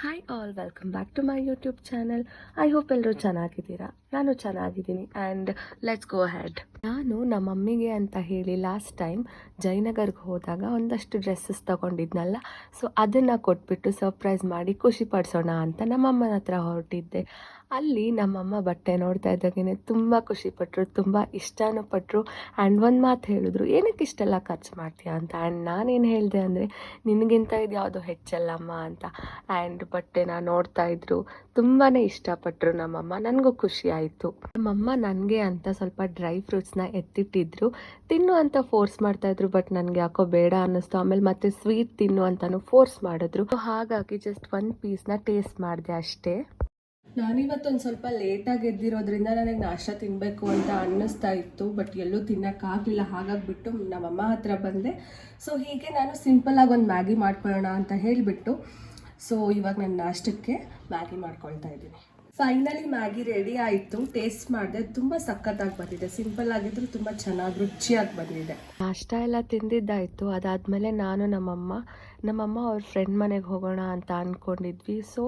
Hi all, welcome back to my YouTube channel. I hope ಎಲ್ಲರೂ ಚೆನ್ನಾಗಿದ್ದೀರಾ. ನಾನು ಚೆನ್ನಾಗಿದ್ದೀನಿ ಆ್ಯಂಡ್ ಲೆಟ್ಸ್ ಗೋ ಹೆಡ್. ನಾನು ನಮ್ಮ ಮಮ್ಮಿಗೆ ಅಂತ ಹೇಳಿ ಲಾಸ್ಟ್ ಟೈಮ್ ಜಯನಗರ್ಗೆ ಹೋದಾಗ ಒಂದಷ್ಟು ಡ್ರೆಸ್ಸಸ್ ತೊಗೊಂಡಿದ್ನಲ್ಲ, ಸೊ ಅದನ್ನು ಕೊಟ್ಬಿಟ್ಟು ಸರ್ಪ್ರೈಸ್ ಮಾಡಿ ಖುಷಿ ಪಡಿಸೋಣ ಅಂತ ನಮ್ಮಮ್ಮನ ಹತ್ರ ಹೊರಟಿದ್ದೆ. ಅಲ್ಲಿ ನಮ್ಮಮ್ಮ ಬಟ್ಟೆ ನೋಡ್ತಾ ಇದ್ದಾಗೇ ತುಂಬ ಖುಷಿಪಟ್ಟರು, ತುಂಬ ಇಷ್ಟನೂ ಪಟ್ಟರು. ಆ್ಯಂಡ್ ಒಂದು ಮಾತು ಹೇಳಿದ್ರು, ಏನಕ್ಕೆ ಇಷ್ಟೆಲ್ಲ ಖರ್ಚು ಮಾಡ್ತೀಯಾ ಅಂತ. ಆ್ಯಂಡ್ ನಾನೇನು ಹೇಳಿದೆ ಅಂದರೆ, ನಿನಗಿಂತ ಇದು ಯಾವುದೋ ಹೆಚ್ಚಲ್ಲಮ್ಮ ಅಂತ. ಆ್ಯಂಡ್ ಬಟ್ಟೆನ ನೋಡ್ತಾ ಇದ್ರು, ತುಂಬಾ ಇಷ್ಟಪಟ್ಟರು ನಮ್ಮಮ್ಮ. ನನಗೂ ಖುಷಿ ಆಯಿತು. ನಮ್ಮಮ್ಮ ನನಗೆ ಅಂತ ಸ್ವಲ್ಪ ಡ್ರೈ ಫ್ರೂಟ್ಸ್ನ ಎತ್ತಿಟ್ಟಿದ್ರು, ತಿನ್ನು ಅಂತ ಫೋರ್ಸ್ ಮಾಡ್ತಾಯಿದ್ರು. ಬಟ್ ನನಗೆ ಯಾಕೋ ಬೇಡ ಅನ್ನಿಸ್ತು. ಆಮೇಲೆ ಮತ್ತೆ ಸ್ವೀಟ್ ತಿನ್ನು ಅಂತಲೂ ಫೋರ್ಸ್ ಮಾಡಿದ್ರು. ಹಾಗಾಗಿ ಜಸ್ಟ್ ಒಂದು ಪೀಸ್ನ ಟೇಸ್ಟ್ ಮಾಡಿದೆ ಅಷ್ಟೇ. ನಾನಿವತ್ತೊಂದು ಸ್ವಲ್ಪ ಲೇಟಾಗಿ ಎದ್ದಿರೋದ್ರಿಂದ ನನಗೆ ನಾಷ್ಟ ತಿನ್ನಬೇಕು ಅಂತ ಅನ್ನಿಸ್ತಾ ಇತ್ತು, ಬಟ್ ಎಲ್ಲೂ ತಿನ್ನೋಕ್ಕಾಗಲಿಲ್ಲ. ಹಾಗಾಗಿಬಿಟ್ಟು ನಮ್ಮಮ್ಮ ಹತ್ರ ಬಂದೆ. ಸೊ ಹೀಗೆ ನಾನು ಸಿಂಪಲ್ಲಾಗಿ ಒಂದು ಮ್ಯಾಗಿ ಮಾಡ್ಕೊಳ್ಳೋಣ ಅಂತ ಹೇಳಿಬಿಟ್ಟು, ಸೊ ಇವಾಗ ನಾನು ನಾಷ್ಟಕ್ಕೆ ಮ್ಯಾಗಿ ಮಾಡ್ಕೊಳ್ತಾ ಇದ್ದೀನಿ. ಫೈನಲಿ ಮ್ಯಾಗಿ ರೆಡಿ ಆಯಿತು. ಟೇಸ್ಟ್ ಮಾಡಿದೆ, ತುಂಬ ಸಖತ್ತಾಗಿ ಬಂದಿದೆ. ಸಿಂಪಲ್ ಆಗಿದ್ರು ತುಂಬ ಚೆನ್ನಾಗಿ ರುಚಿಯಾಗಿ ಬಂದಿದೆ. ನಾಷ್ಟ ಎಲ್ಲ ತಿಂದಿದ್ದಾಯಿತು. ಅದಾದಮೇಲೆ ನಾನು ನಮ್ಮಮ್ಮ ಅವ್ರ ಫ್ರೆಂಡ್ ಮನೆಗೆ ಹೋಗೋಣ ಅಂತ ಅಂದ್ಕೊಂಡಿದ್ವಿ. ಸೊ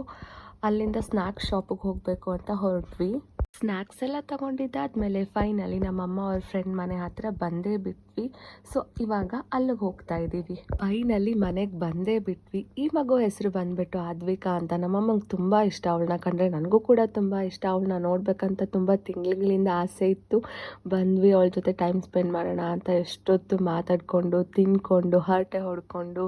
ಅಲ್ಲಿಂದ ಸ್ನ್ಯಾಕ್ಸ್ ಶಾಪಿಗೆ ಹೋಗಬೇಕು ಅಂತ ಹೊರಟ್ವಿ. ಸ್ನ್ಯಾಕ್ಸ್ ಎಲ್ಲ ತೊಗೊಂಡಿದ್ದಾದ್ಮೇಲೆ ಫೈನಲಿ ನಮ್ಮಮ್ಮ ಅವ್ರ ಫ್ರೆಂಡ್ ಮನೆ ಹತ್ರ ಬಂದೇ ಬಿಟ್ವಿ. ಸೊ ಇವಾಗ ಅಲ್ಲಿಗೆ ಹೋಗ್ತಾ ಇದ್ದೀವಿ. ಫೈನಲಿ ಮನೆಗೆ ಬಂದೇ ಬಿಟ್ವಿ. ಈ ಮಗು ಹೆಸರು ಬಂದುಬಿಟ್ಟು ಆದ್ವಿಕಾ ಅಂತ. ನಮ್ಮಮ್ಮಂಗೆ ತುಂಬ ಇಷ್ಟ ಅವಳನ್ನ ಕಂಡ್ರೆ, ನನಗೂ ಕೂಡ ತುಂಬ ಇಷ್ಟ. ಅವಳನ್ನ ನೋಡ್ಬೇಕಂತ ತುಂಬ ತಿಂಗಳಿಂದ ಆಸೆ ಇತ್ತು. ಬಂದ್ವಿ, ಅವಳ ಜೊತೆ ಟೈಮ್ ಸ್ಪೆಂಡ್ ಮಾಡೋಣ ಅಂತ ಎಷ್ಟೊತ್ತು ಮಾತಾಡಿಕೊಂಡು ತಿಂದ್ಕೊಂಡು ಹರಟೆ ಹೊಡ್ಕೊಂಡು,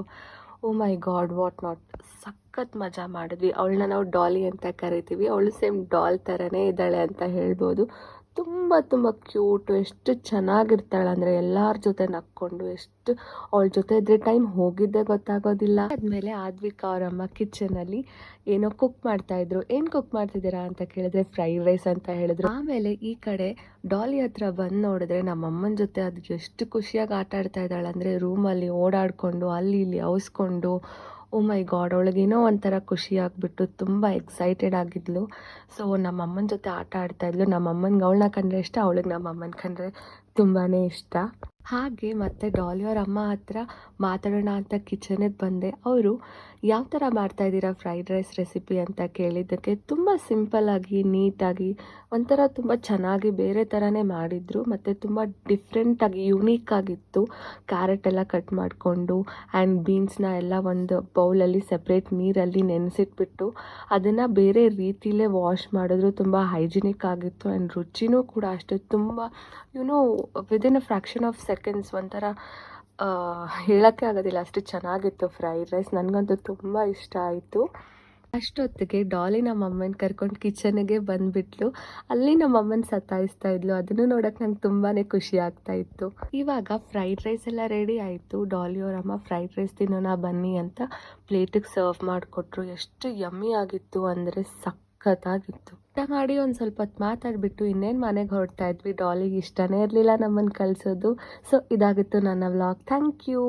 ಓ ಮೈ ಗಾಡ್ ವಾಟ್ ನಾಟ್, ಸಖತ್ ಮಜಾ ಮಾಡಿದ್ವಿ. ಅವಳನ್ನ ನಾವು ಡಾಲಿ ಅಂತ ಕರಿತೀವಿ. ಅವಳು ಸೇಮ್ ಡಾಲ್ ಥರನೇ ಇದ್ದಾಳೆ ಅಂತ ಹೇಳ್ಬೋದು. ತುಂಬ ಕ್ಯೂಟು, ಎಷ್ಟು ಚೆನ್ನಾಗಿರ್ತಾಳೆ ಅಂದರೆ ಎಲ್ಲರ ಜೊತೆ ನಕ್ಕೊಂಡು, ಎಷ್ಟು ಅವಳ ಜೊತೆ ಇದ್ದರೆ ಟೈಮ್ ಹೋಗಿದ್ದೇ ಗೊತ್ತಾಗೋದಿಲ್ಲ. ಆದಮೇಲೆ ಆದ್ವಿಕಾ ಅವರಮ್ಮ ಕಿಚನಲ್ಲಿ ಏನೋ ಕುಕ್ ಮಾಡ್ತಾಯಿದ್ರು. ಏನು ಕುಕ್ ಮಾಡ್ತಿದ್ದೀರಾ ಅಂತ ಕೇಳಿದ್ರೆ ಫ್ರೈಡ್ ರೈಸ್ ಅಂತ ಹೇಳಿದ್ರು. ಆಮೇಲೆ ಈ ಕಡೆ ಡಾಲಿ ಹತ್ರ ಬಂದು ನೋಡಿದ್ರೆ ನಮ್ಮಮ್ಮನ ಜೊತೆ ಅದು ಎಷ್ಟು ಖುಷಿಯಾಗಿ ಆಟ ಆಡ್ತಾ ಇದ್ದಾಳೆ ಅಂದರೆ, ರೂಮಲ್ಲಿ ಓಡಾಡಿಕೊಂಡು ಅಲ್ಲಿ ಇಲ್ಲಿ ಅವಸ್ಕೊಂಡು, ಓ ಮೈ ಗಾಡ್, ಅವಳಿಗೇನೋ ಒಂಥರ ಖುಷಿ ಆಗಿಬಿಟ್ಟು ತುಂಬ ಎಕ್ಸೈಟೆಡ್ ಆಗಿದ್ಲು. ಸೊ ನಮ್ಮಮ್ಮನ ಜೊತೆ ಆಟ ಆಡ್ತಾಯಿದ್ಲು. ನಮ್ಮಮ್ಮನಿಗೆ ಅವಳನ್ನ ಕಂಡ್ರೆ ಇಷ್ಟ, ಅವಳಿಗೆ ನಮ್ಮಮ್ಮನ ಕಂಡ್ರೆ ತುಂಬಾ ಇಷ್ಟ. ಹಾಗೆ ಮತ್ತು ಡಾಲಿಯವ್ರ ಅಮ್ಮ ಹತ್ರ ಮಾತಾಡೋಣ ಅಂತ ಕಿಚನಿಗೆ ಬಂದೆ. ಅವರು ಯಾವ ಥರ ಮಾಡ್ತಾಯಿದ್ದೀರಾ ಫ್ರೈಡ್ ರೈಸ್ ರೆಸಿಪಿ ಅಂತ ಕೇಳಿದ್ದಕ್ಕೆ ತುಂಬ ಸಿಂಪಲ್ಲಾಗಿ ನೀಟಾಗಿ ಒಂಥರ ತುಂಬ ಚೆನ್ನಾಗಿ ಬೇರೆ ಥರನೇ ಮಾಡಿದರು. ಮತ್ತು ತುಂಬ ಡಿಫ್ರೆಂಟಾಗಿ ಯುನೀಕ್ ಆಗಿತ್ತು. ಕ್ಯಾರೆಟ್ ಎಲ್ಲ ಕಟ್ ಮಾಡಿಕೊಂಡು ಆ್ಯಂಡ್ ಬೀನ್ಸ್ನ ಎಲ್ಲ ಒಂದು ಬೌಲಲ್ಲಿ ಸಪ್ರೇಟ್ ನೀರಲ್ಲಿ ನೆನೆಸಿಟ್ಬಿಟ್ಟು ಅದನ್ನು ಬೇರೆ ರೀತಿಲೇ ವಾಶ್ ಮಾಡಿದ್ರು. ತುಂಬ ಹೈಜಿನಿಕ್ ಆಗಿತ್ತು ಆ್ಯಂಡ್ ರುಚಿನೂ ಕೂಡ ಅಷ್ಟೇ. ತುಂಬ within a fraction of seconds ಒಂಥರ ಹೇಳೋಕ್ಕೆ ಆಗೋದಿಲ್ಲ, ಅಷ್ಟು ಚೆನ್ನಾಗಿತ್ತು ಫ್ರೈಡ್ ರೈಸ್. ನನಗಂತೂ ತುಂಬ ಇಷ್ಟ ಆಯಿತು. ಅಷ್ಟೊತ್ತಿಗೆ ಡಾಲಿ ನಮ್ಮಮ್ಮನ ಕರ್ಕೊಂಡು ಕಿಚನ್ಗೆ ಬಂದುಬಿಟ್ಲು. ಅಲ್ಲಿ ನಮ್ಮಮ್ಮನ ಸತಾಯಿಸ್ತಾ ಇದ್ಲು. ಅದನ್ನು ನೋಡೋಕೆ ನಂಗೆ ತುಂಬಾ ಖುಷಿ ಆಗ್ತಾ ಇತ್ತು. ಇವಾಗ ಫ್ರೈಡ್ ರೈಸ್ ಎಲ್ಲ ರೆಡಿ ಆಯಿತು. ಡಾಲಿಯವರಮ್ಮ ಫ್ರೈಡ್ ರೈಸ್ ತಿನ್ನೋಣ ಬನ್ನಿ ಅಂತ ಪ್ಲೇಟಿಗೆ ಸರ್ವ್ ಮಾಡಿಕೊಟ್ರು. ಎಷ್ಟು ಯಮ್ಮಿ ಆಗಿತ್ತು ಅಂದರೆ ಸಖತ್ತಾಗಿತ್ತು. ಊಟ ಮಾಡಿ ಒಂದು ಸ್ವಲ್ಪ ಹೊತ್ತು ಮಾತಾಡಿಬಿಟ್ಟು ಇನ್ನೇನು ಮನೆಗೆ ಹೊರಡ್ತಾ ಇದ್ವಿ. ಡಾಲಿಗೆ ಇಷ್ಟನೇ ಇರಲಿಲ್ಲ ನಮ್ಮನ್ನು ಕಳಿಸೋದು. ಸೊ ಇದಾಗಿತ್ತು ನನ್ನ ವ್ಲಾಗ್. Thank you.